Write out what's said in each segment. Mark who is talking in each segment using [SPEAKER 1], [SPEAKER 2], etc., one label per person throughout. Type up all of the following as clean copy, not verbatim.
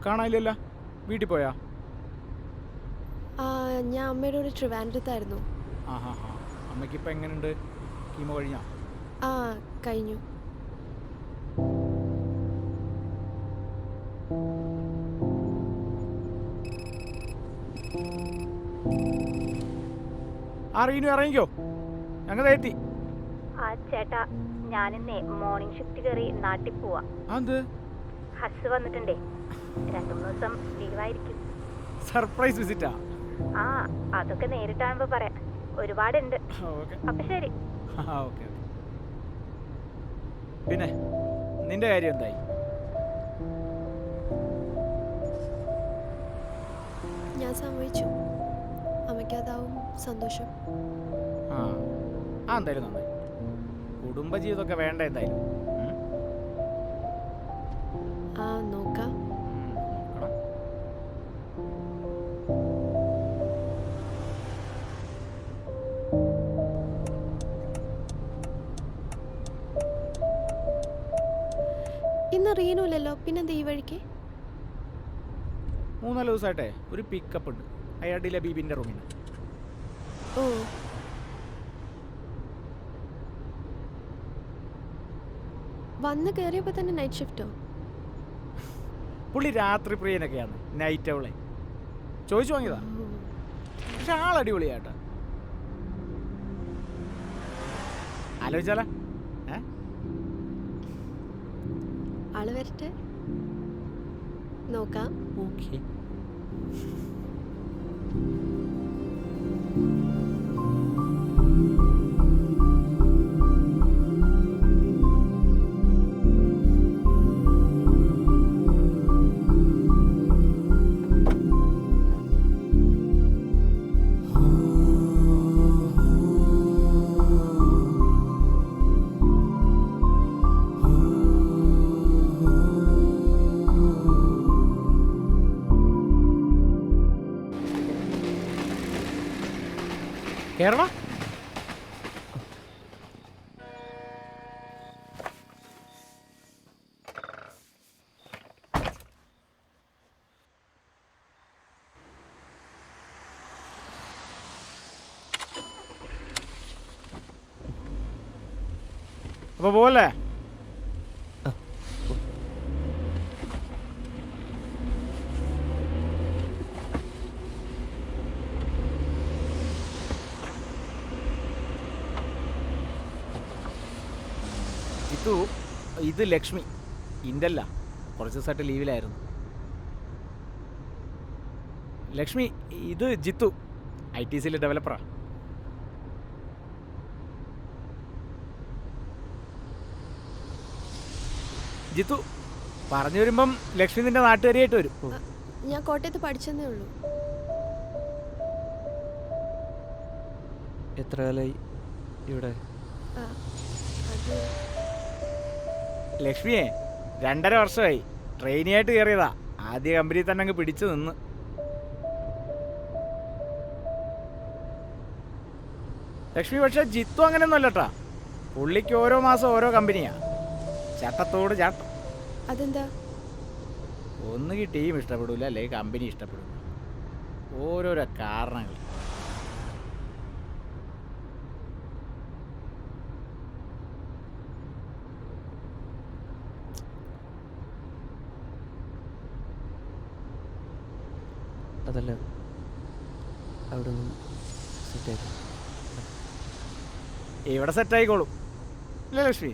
[SPEAKER 1] കാണാനില്ലല്ലോ. വീട്ടിൽ പോയാ?
[SPEAKER 2] ഞാൻ അമ്മയുടെ ഒരു ട്രിവാൻഡ്രത്തായിരുന്നു.
[SPEAKER 1] ആ ഹാ ഹാ. അമ്മയ്ക്കിപ്പോൾ എങ്ങനെയുണ്ട്? കീമോ കഴിഞ്ഞാ?
[SPEAKER 2] ആ കഴിഞ്ഞു.
[SPEAKER 1] ആ റീനു ഇറങ്ങിക്കോ, ഞങ്ങൾ എത്തി.
[SPEAKER 3] ആ ചേട്ടാ, ഞാനിന്നേ മോർണിംഗ് ഷിഫ്റ്റ് കയറി നാട്ടിൽ പോവാ.
[SPEAKER 1] അത്
[SPEAKER 3] ഹസ് വന്നിട്ടുണ്ടേ, 2-3 ദിവസം ലീവായിരിക്കും.
[SPEAKER 1] സർപ്രൈസ് വിസിറ്റാ?
[SPEAKER 3] ആ അതൊക്കെ നേരിട്ടാകുമ്പോ പറയാം, ഒരുപാടുണ്ട്. അപ്പൊ ശരി.
[SPEAKER 1] ഓക്കെ. പിന്നെ നിന്റെ കാര്യം എന്തായി?
[SPEAKER 2] ഞാൻ സമ്മതിച്ചു. അമ്മയ്ക്ക് അതാവും സന്തോഷം.
[SPEAKER 1] ആ എന്തായാലും നന്നായി. കുടുംബജീവിതമൊക്കെ വേണ്ട എന്തായാലും.
[SPEAKER 2] ആ നോക്കാം.
[SPEAKER 1] നോക്കണം.
[SPEAKER 2] ഇന്ന് റീനുല്ലല്ലോ, പിന്നെന്താ ഈ വഴിക്ക്?
[SPEAKER 1] 3-4 ദിവസമായിട്ടേ ഒരു പിക്കപ്പ് ഉണ്ട് അയാളുടെ ബീബിൻ്റെ റൂമിൽ.
[SPEAKER 2] ഓ, വന്ന് കയറിയപ്പോൾ തന്നെ നൈറ്റ് ഷിഫ്റ്റോ?
[SPEAKER 1] പുള്ളി രാത്രി പ്രിയനൊക്കെയാണ്, നൈറ്റ് അവളെ ചോദിച്ചു വാങ്ങിയതാ. പക്ഷെ ആളടിപൊളിയാട്ടാ. ആലോചിച്ചാല
[SPEAKER 2] ആള് വരട്ടെ, നോക്കാം.
[SPEAKER 1] ഓക്കെ. കേരള അപ്പൊ പോലെ ഇത് ലക്ഷ്മി ഇൻ്റല്ല, കുറച്ച് ദിവസമായിട്ട് ലീവിലായിരുന്നു. ലക്ഷ്മി, ഇത് ജിത്തു, ITCയിലെ ഡെവലപ്പറാ. ജിത്തു പറഞ്ഞു വരുമ്പം ലക്ഷ്മി നിന്റെ നാട്ടുകാരിയായിട്ട് വരും.
[SPEAKER 2] ഞാൻ കോട്ടയത്ത് പഠിച്ചെന്നേ ഉള്ളൂ.
[SPEAKER 4] എത്ര കാലമായി ഇവിടെ?
[SPEAKER 2] അത്
[SPEAKER 1] ലക്ഷ്മിയെ 2.5 വർഷമായി ട്രെയിനിയായിട്ട് കയറിയതാ. ആദ്യ കമ്പനിയിൽ തന്നെ അങ്ങ് പിടിച്ചു നിന്ന്. ലക്ഷ്മി പക്ഷെ ജിത്തു അങ്ങനെയൊന്നും അല്ലട്ടാ. പുള്ളിക്ക് ഓരോ മാസം ഓരോ കമ്പനിയാ, ചട്ടത്തോട് ചാട്ടം.
[SPEAKER 2] അതെന്താ?
[SPEAKER 1] ഒന്നുകിൽ ടീം ഇഷ്ടപ്പെടില്ല, അല്ലെങ്കിൽ കമ്പനി ഇഷ്ടപ്പെടില്ല. ഓരോരോ കാരണങ്ങൾ.
[SPEAKER 4] അതല്ല, അവിടെ നിന്ന് സെറ്റായി.
[SPEAKER 1] ഇവിടെ സെറ്റായിക്കോളും അല്ലേ ലക്ഷ്മി?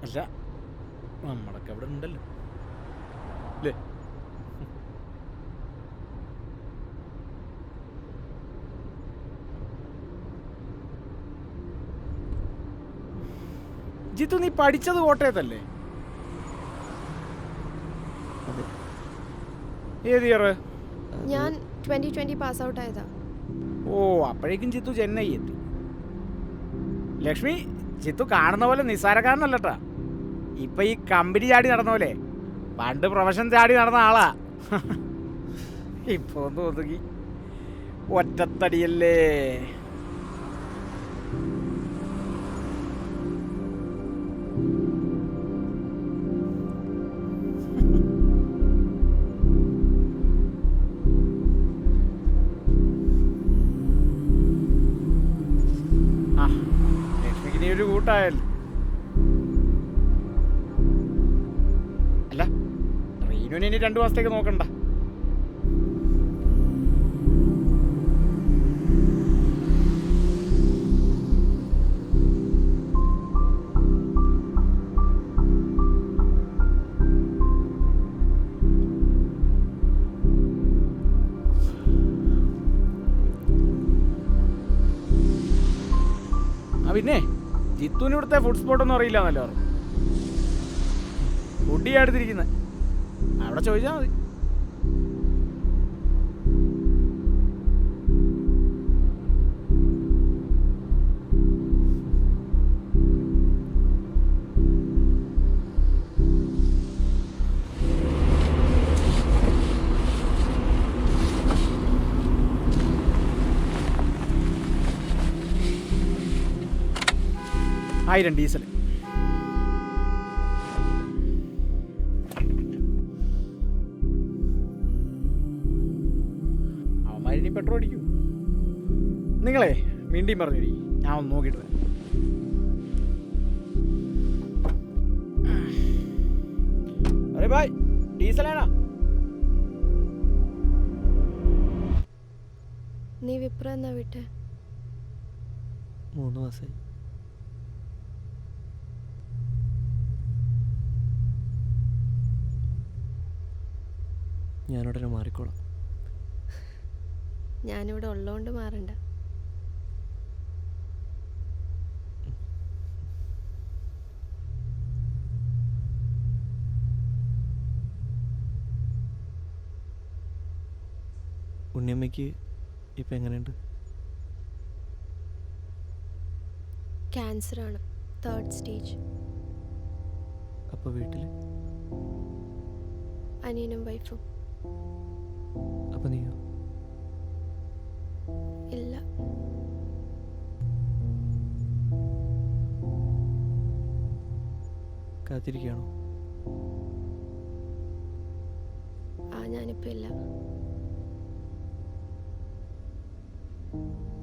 [SPEAKER 1] അല്ല, നമ്മളൊക്കെ അവിടെ ഉണ്ടല്ലോ അല്ലേ? ജിത്തു, നീ പഠിച്ചത് കോട്ടയത്തല്ലേ? ഏത് ഇയർ?
[SPEAKER 2] ഞാൻ 2020 പാസ് ഔട്ട് ആയതാ.
[SPEAKER 1] ഓ, അപ്പോഴേക്കും ജിത്തു ചെന്നൈ എത്തി. ലക്ഷ്മി, ജിത്തു കാണുന്ന പോലെ നിസ്സാരക്കാരനല്ലട്ടാ. ഇപ്പൊ ഈ കമ്പനി ചാടി നടന്ന പോലെ പണ്ട് പ്രൊഫഷൻ ചാടി നടന്ന ആളാ. ഇപ്പൊ ഒന്ന് ഒതുങ്ങി ഒറ്റത്തടിയല്ലേ. കൂട്ടായല്ലോ. അല്ല, റീനുവിനെ ഇനി 2 മാസത്തേക്ക് നോക്കണ്ട. പിന്നെ ജിത്തുവിന് ഇവിടുത്തെ ഫുഡ് സ്പോട്ടൊന്നും അറിയില്ല എന്നല്ലോ പറഞ്ഞു. ഫുഡിയാ എടുത്തിരിക്കുന്നത്. അവിടെ ചോദിച്ചാൽ മതി. $1000 ഡീസൽ. അവന്മാരിനി പെട്രോൾ അടിക്കൂ. നിങ്ങളെ വീണ്ടും പറഞ്ഞിരി, ഞാൻ ഒന്ന് നോക്കിയിട്ട് വരാം. അരെ ഭായ്, ഡീസലാണോ?
[SPEAKER 2] നീ വിപ്ര എന്നാ വിട്ടെ?
[SPEAKER 4] 3 മാസമായി. ഞാനുടനെ മാറിക്കോളാം.
[SPEAKER 2] ഞാനിവിടെ ഉള്ളതുകൊണ്ട് മാറണ്ട.
[SPEAKER 4] ഉണ്ണിയമ്മയ്ക്ക് ഇപ്പം എങ്ങനെയുണ്ട്?
[SPEAKER 2] ക്യാൻസറാണ്, 3rd സ്റ്റേജ്.
[SPEAKER 4] അപ്പോൾ വീട്ടിൽ
[SPEAKER 2] അനിയനും വൈഫും.
[SPEAKER 4] അപ്പം നീയോ?
[SPEAKER 2] ഇല്ല.
[SPEAKER 4] കാത്തിരിക്കുകയാണോ?
[SPEAKER 2] ഞാനിപ്പോൾ ഇല്ല.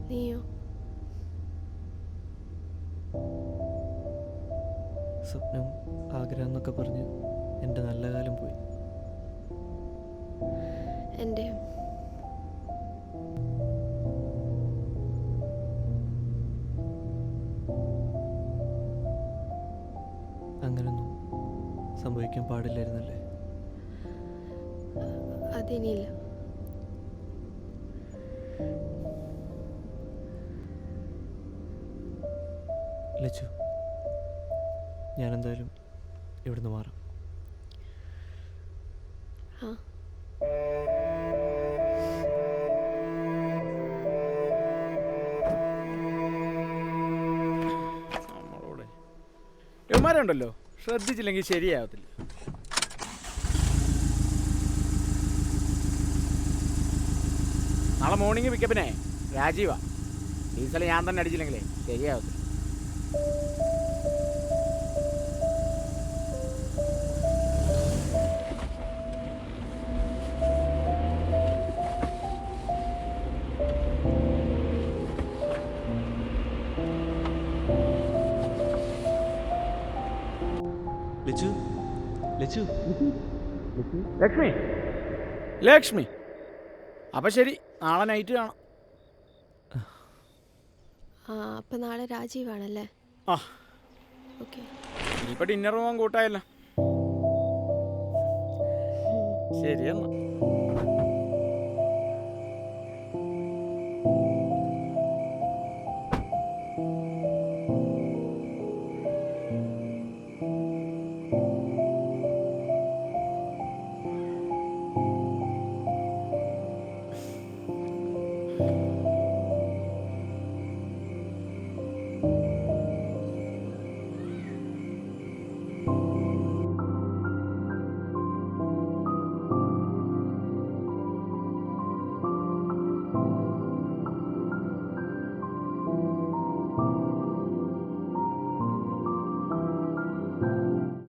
[SPEAKER 2] നീയോ?
[SPEAKER 4] സ്വപ്നം, ആഗ്രഹം എന്നൊക്കെ പറഞ്ഞ് എൻ്റെ നല്ല കാലം പോയി.
[SPEAKER 2] എൻ്റെയും.
[SPEAKER 4] അങ്ങനൊന്നും സംഭവിക്കാൻ പാടില്ലായിരുന്നല്ലേ?
[SPEAKER 2] അതിനില്ല.
[SPEAKER 4] ലച്ചു, ഞാനെന്തായാലും ഇവിടുന്ന് മാറാം.
[SPEAKER 2] ആ,
[SPEAKER 1] നമ്മളോട് യുവമാരുണ്ടല്ലോ, ശ്രദ്ധിച്ചില്ലെങ്കിൽ ശരിയാവത്തില്ല. നാളെ മോർണിംഗ് പിക്കപ്പിനെ രാജീവാ. ഡീസൽ ഞാൻ തന്നെ അടിച്ചില്ലെങ്കിലേ ശരിയാവത്തില്ല.
[SPEAKER 4] ലച്ചു, ലച്ചു,
[SPEAKER 1] ലക്ഷ്മി, ലക്ഷ്മി, അപ്പം ശരി, നാളെ നൈറ്റ് കാണാം.
[SPEAKER 2] അപ്പം നാളെ രാജീവാണല്ലേ?
[SPEAKER 1] ആ,
[SPEAKER 2] ഓക്കെ.
[SPEAKER 1] ഇനിയിപ്പോൾ ഡിന്നർ പോകാൻ കൂട്ടായല്ലോ. ശരി എന്നാ.